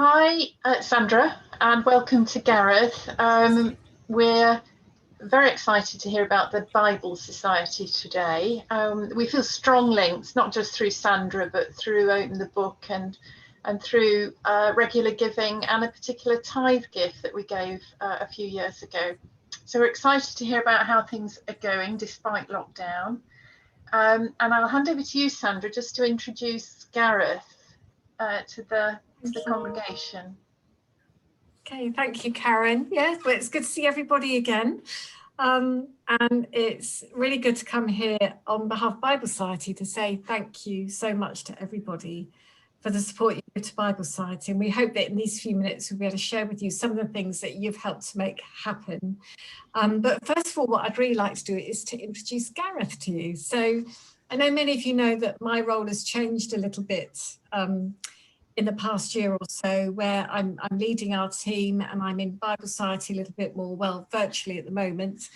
Hi, Sandra, and welcome to Gareth. We're very excited to hear about the Bible Society today. We feel strong links, not just through Sandra, but through Open the Book and through regular giving and a particular tithe gift that we gave a few years ago. So we're excited to hear about how things are going despite lockdown. And I'll hand over to you, Sandra, just to introduce Gareth to the congregation. Okay, thank you, Karen. Yes, well, it's good to see everybody again. And it's really good to come here on behalf of Bible Society to say thank you so much to everybody for the support you give to Bible Society. And we hope that in these few minutes we'll be able to share with you some of the things that you've helped to make happen. But first of all, what I'd really like to do is to introduce Gareth to you. So I know many of you know that my role has changed a little bit in the past year or so, where I'm leading our team and I'm in Bible Society a little bit more, well, virtually at the moment.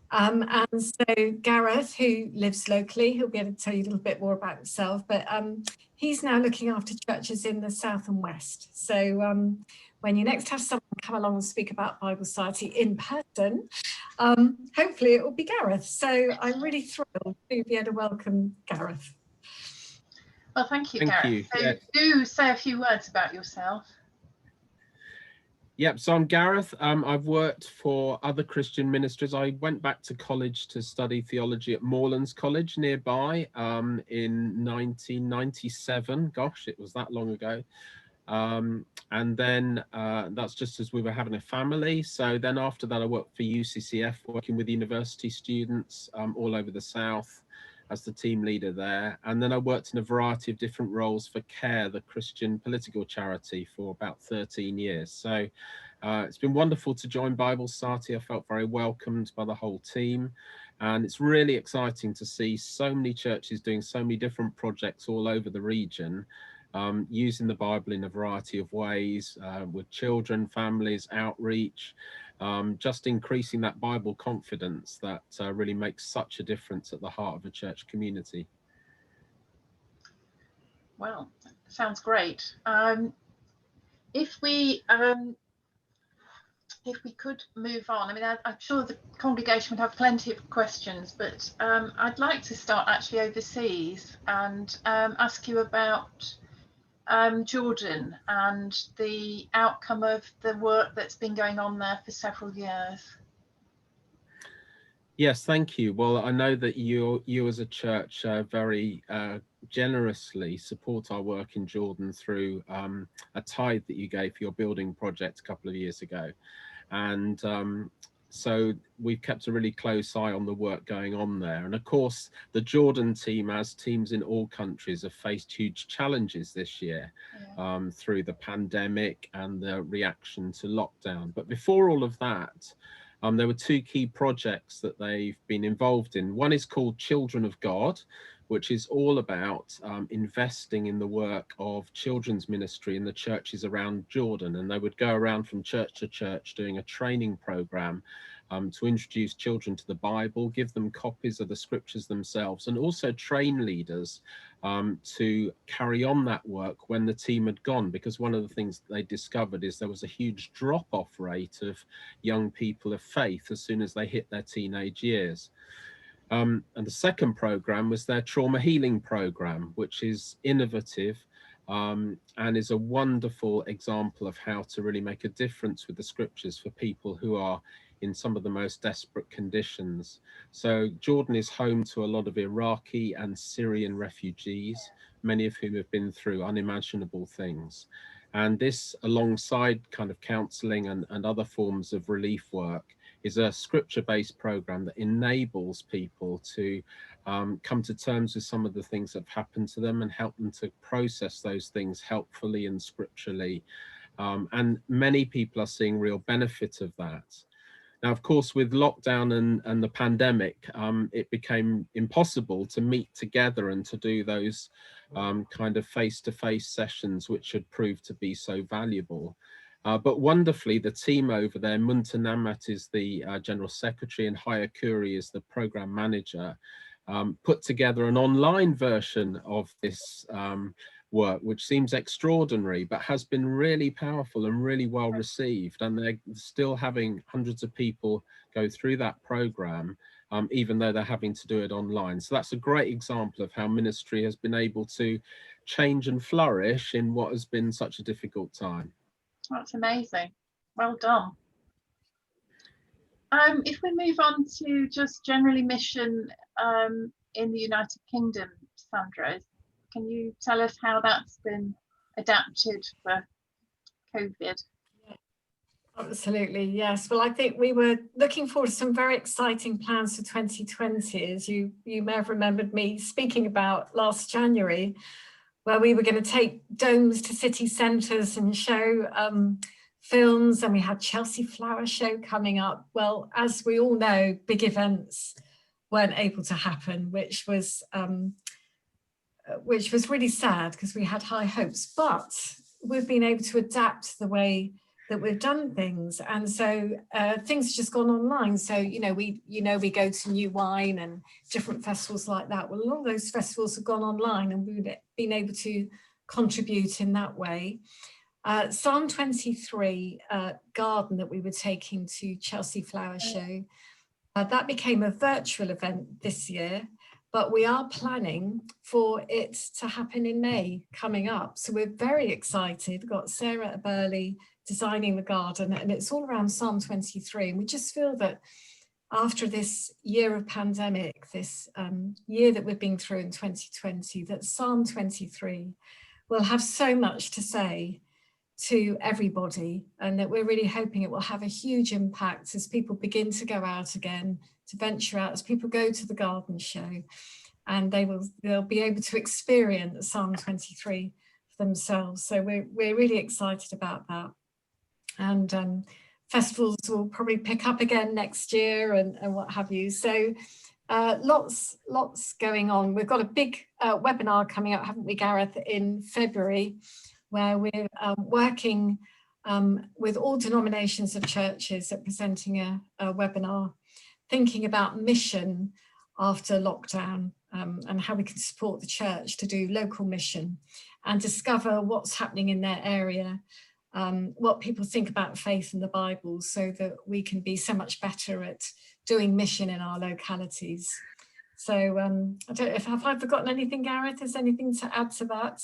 And so Gareth, who lives locally, he'll be able to tell you a little bit more about himself, but he's now looking after churches in the South and West. So when you next have someone come along and speak about Bible Society in person, hopefully it will be Gareth. So I'm really thrilled to be able to welcome Gareth. Well, thank you, Gareth. So do say a few words about yourself. Yep, so I'm Gareth. I've worked for other Christian ministries. I went back to college to study theology at Moorlands College nearby in 1997. Gosh, it was that long ago. And then that's just as we were having a family. So then after that, I worked for UCCF, working with university students all over the South as the team leader there. And then I worked in a variety of different roles for CARE, the Christian political charity, for about 13 years. So it's been wonderful to join Bible Society. I felt very welcomed by the whole team. And it's really exciting to see so many churches doing so many different projects all over the region, using the Bible in a variety of ways, with children, families, outreach, just increasing that Bible confidence that really makes such a difference at the heart of a church community. Well, sounds great. If we could move on, I mean, I'm sure the congregation would have plenty of questions, but I'd like to start actually overseas and ask you about Jordan and the outcome of the work that's been going on there for several years. Yes, thank you. Well, I know that you as a church very generously support our work in Jordan through a tithe that you gave for your building project a couple of years ago. And so we've kept a really close eye on the work going on there. And of course, the Jordan team, as teams in all countries, have faced huge challenges this year through the pandemic and the reaction to lockdown. But before all of that, there were two key projects that they've been involved in. One is called Children of God, which is all about investing in the work of children's ministry in the churches around Jordan. And they would go around from church to church doing a training program to introduce children to the Bible, give them copies of the scriptures themselves, and also train leaders to carry on that work when the team had gone. Because one of the things they discovered is there was a huge drop-off rate of young people of faith as soon as they hit their teenage years. And the second program was their trauma healing program, which is innovative and is a wonderful example of how to really make a difference with the scriptures for people who are in some of the most desperate conditions. So Jordan is home to a lot of Iraqi and Syrian refugees, many of whom have been through unimaginable things. And this, alongside kind of counselling and other forms of relief work, is a scripture-based program that enables people to come to terms with some of the things that have happened to them and help them to process those things helpfully and scripturally. And many people are seeing real benefit of that. Now, of course, with lockdown and the pandemic, it became impossible to meet together and to do those kind of face-to-face sessions, which had proved to be so valuable. But wonderfully, the team over there, Munta Namat is the General Secretary and Haya Kuri is the Program Manager, put together an online version of this work, which seems extraordinary, but has been really powerful and really well received. And they're still having hundreds of people go through that program, even though they're having to do it online. So that's a great example of how ministry has been able to change and flourish in what has been such a difficult time. That's amazing. Well done. If we move on to just generally mission in the United Kingdom, Sandra, can you tell us how that's been adapted for COVID? Absolutely, yes. Well, I think we were looking forward to some very exciting plans for 2020, as you may have remembered me speaking about last January, where we were going to take domes to city centres and show films, and we had Chelsea Flower Show coming up. Well, as we all know, big events weren't able to happen, which was really sad because we had high hopes, but we've been able to adapt the way that we've done things, and so things have just gone online. So we go to New Wine and different festivals like that. Well, a lot of those festivals have gone online, and we've been able to contribute in that way. Psalm 23 garden that we were taking to Chelsea Flower Show, that became a virtual event this year, but we are planning for it to happen in May coming up. So we're very excited. We've got Sarah Burley designing the garden, and it's all around Psalm 23. And we just feel that after this year of pandemic, this year that we've been through in 2020, that Psalm 23 will have so much to say to everybody, and that we're really hoping it will have a huge impact as people begin to go out again, to venture out, as people go to the garden show, and they'll be able to experience Psalm 23 for themselves. So we're really excited about that. And festivals will probably pick up again next year and what have you. So lots going on. We've got a big webinar coming up, haven't we, Gareth, in February, where we're working with all denominations of churches at presenting a webinar, thinking about mission after lockdown, and how we can support the church to do local mission and discover what's happening in their area, what people think about faith and the Bible, so that we can be so much better at doing mission in our localities. So I don't know if I've forgotten anything, Gareth. Is anything to add to that?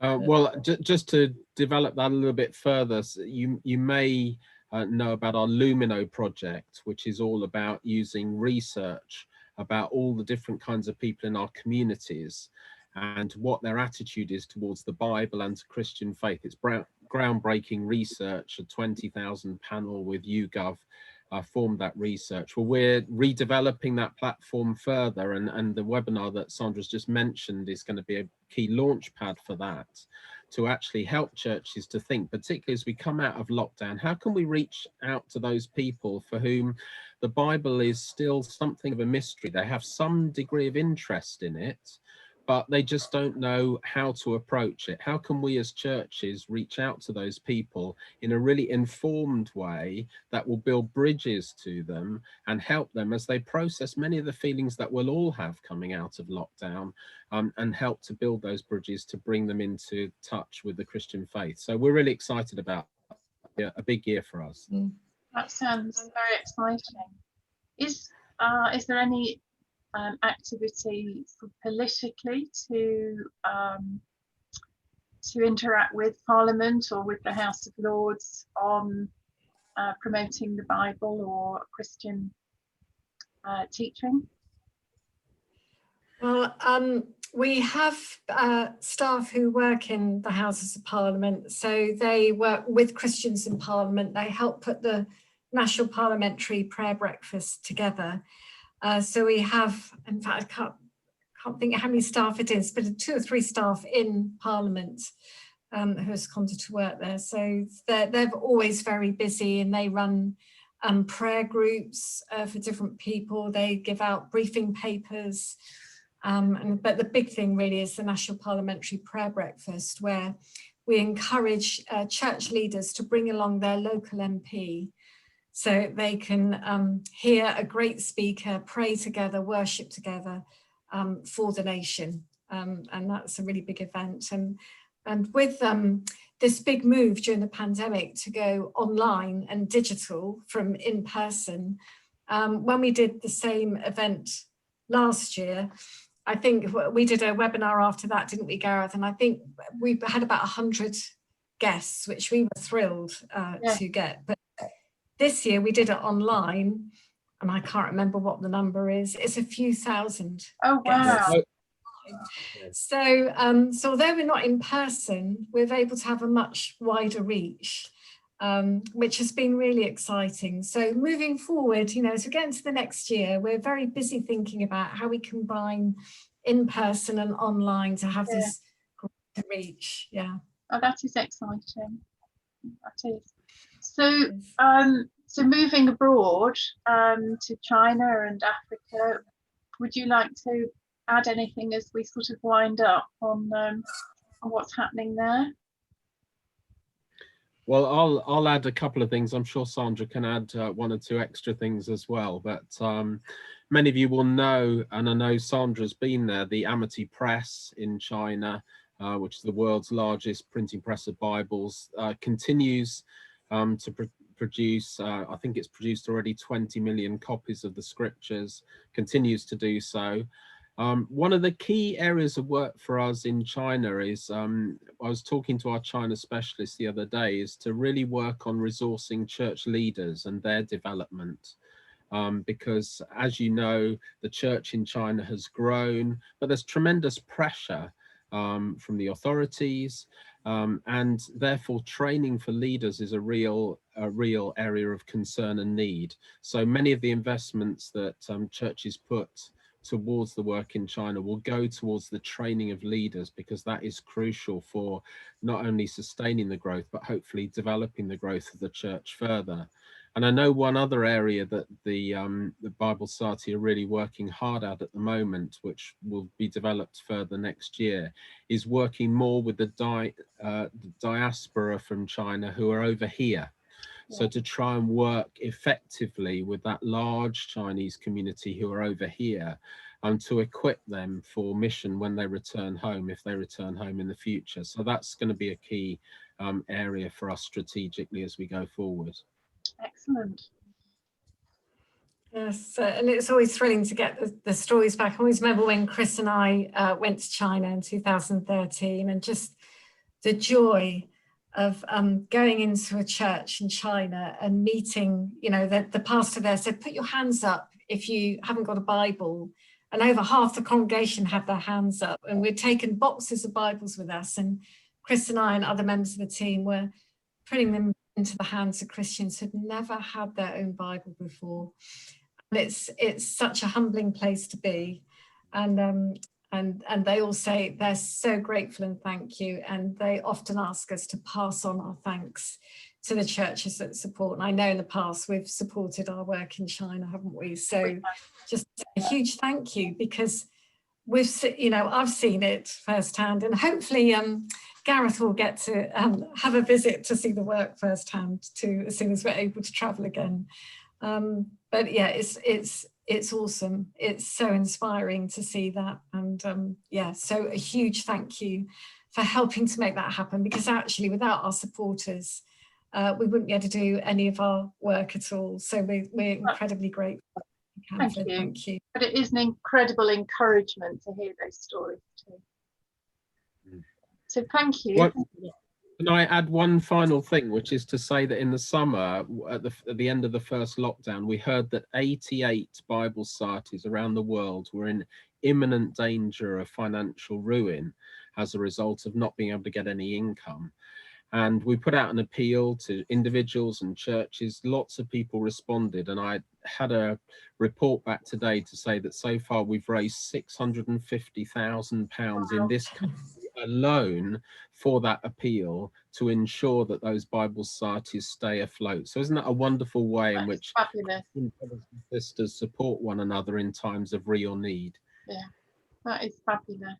Well, just to develop that a little bit further, so you may know about our Lumino project, which is all about using research about all the different kinds of people in our communities and what their attitude is towards the Bible and to Christian faith. It's groundbreaking research. A 20,000 panel with YouGov formed that research. Well, we're redeveloping that platform further, and the webinar that Sandra's just mentioned is going to be a key launch pad for that, to actually help churches to think, particularly as we come out of lockdown, how can we reach out to those people for whom the Bible is still something of a mystery? They have some degree of interest in it, but they just don't know how to approach it. How can we as churches reach out to those people in a really informed way that will build bridges to them and help them as they process many of the feelings that we'll all have coming out of lockdown, and help to build those bridges to bring them into touch with the Christian faith. So we're really excited about a big year for us. That sounds very exciting. Is there any activity politically to interact with Parliament or with the House of Lords on promoting the Bible or Christian teaching? Well, we have staff who work in the Houses of Parliament, so they work with Christians in Parliament. They help put the National Parliamentary Prayer Breakfast together. So we have, in fact, I can't think how many staff it is, but 2 or 3 staff in Parliament who has come to work there. So they're always very busy, and they run prayer groups for different people. They give out briefing papers. But the big thing really is the National Parliamentary Prayer Breakfast, where we encourage church leaders to bring along their local MP, so they can hear a great speaker, pray together, worship together for the nation. and that's a really big event. And with this big move during the pandemic to go online and digital from in person, when we did the same event last year, I think we did a webinar after that, didn't we, Gareth? And I think we had about 100 guests, which we were thrilled to get. But this year we did it online, and I can't remember what the number is. It's a few thousand. Oh, wow. Guests. So, so although we're not in person, we're able to have a much wider reach, which has been really exciting. So moving forward, you know, as we get into the next year, we're very busy thinking about how we combine in person and online to have this greater reach. Yeah. Oh, that is exciting. That is. So, so moving abroad to China and Africa, would you like to add anything as we sort of wind up on what's happening there? Well, I'll add a couple of things. I'm sure Sandra can add one or two extra things as well. But many of you will know, and I know Sandra's been there, the Amity Press in China, which is the world's largest printing press of Bibles, continues to produce, I think it's produced already 20 million copies of the scriptures, continues to do so. One of the key areas of work for us in China is, I was talking to our China specialist the other day, is to really work on resourcing church leaders and their development. Because as you know, the church in China has grown, but there's tremendous pressure from the authorities, and therefore training for leaders is a real area of concern and need. So many of the investments that churches put towards the work in China will go towards the training of leaders, because that is crucial for not only sustaining the growth, but hopefully developing the growth of the church further. And I know one other area that the Bible Society are really working hard at the moment, which will be developed further next year, is working more with the diaspora from China who are over here. So to try and work effectively with that large Chinese community who are over here, to equip them for mission when they return home, if they return home in the future. So that's going to be a key area for us strategically as we go forward. Excellent. Yes, and it's always thrilling to get the stories back. I always remember when Chris and I went to China in 2013, and just the joy of going into a church in China and meeting, you know, the pastor there said, put your hands up if you haven't got a Bible. And over half the congregation had their hands up, and we'd taken boxes of Bibles with us. And Chris and I and other members of the team were putting them into the hands of Christians who'd never had their own Bible before. And it's such a humbling place to be. And they all say they're so grateful and thank you. And they often ask us to pass on our thanks to the churches that support. And I know in the past we've supported our work in China, haven't we? So just a huge thank you, because we've, you know, I've seen it firsthand, and hopefully Gareth will get to have a visit to see the work firsthand too, as soon as we're able to travel again. But yeah, it's awesome. It's so inspiring to see that. And yeah, so a huge thank you for helping to make that happen, because actually without our supporters, we wouldn't be able to do any of our work at all. So we're incredibly grateful. Thank you. But it is an incredible encouragement to hear those stories too. So thank you. Can I add one final thing, which is to say that in the summer, at the end of the first lockdown, we heard that 88 Bible societies around the world were in imminent danger of financial ruin as a result of not being able to get any income. And we put out an appeal to individuals and churches. Lots of people responded, and I had a report back today to say that so far we've raised £650,000 in this country alone for that appeal, to ensure that those Bible societies stay afloat. So isn't that a wonderful way in which brothers and sisters support one another in times of real need? Yeah, that is fabulous.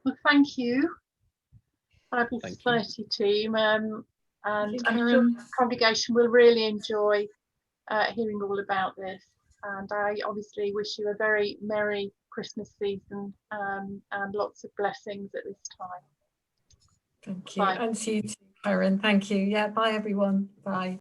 Well, thank you, Bible Society team, and I'm sure the congregation will really enjoy hearing all about this. And I obviously wish you a very Merry Christmas season, and lots of blessings at this time. Thank you. Bye. And to you too, Karen. Thank you. Yeah, bye everyone. Bye.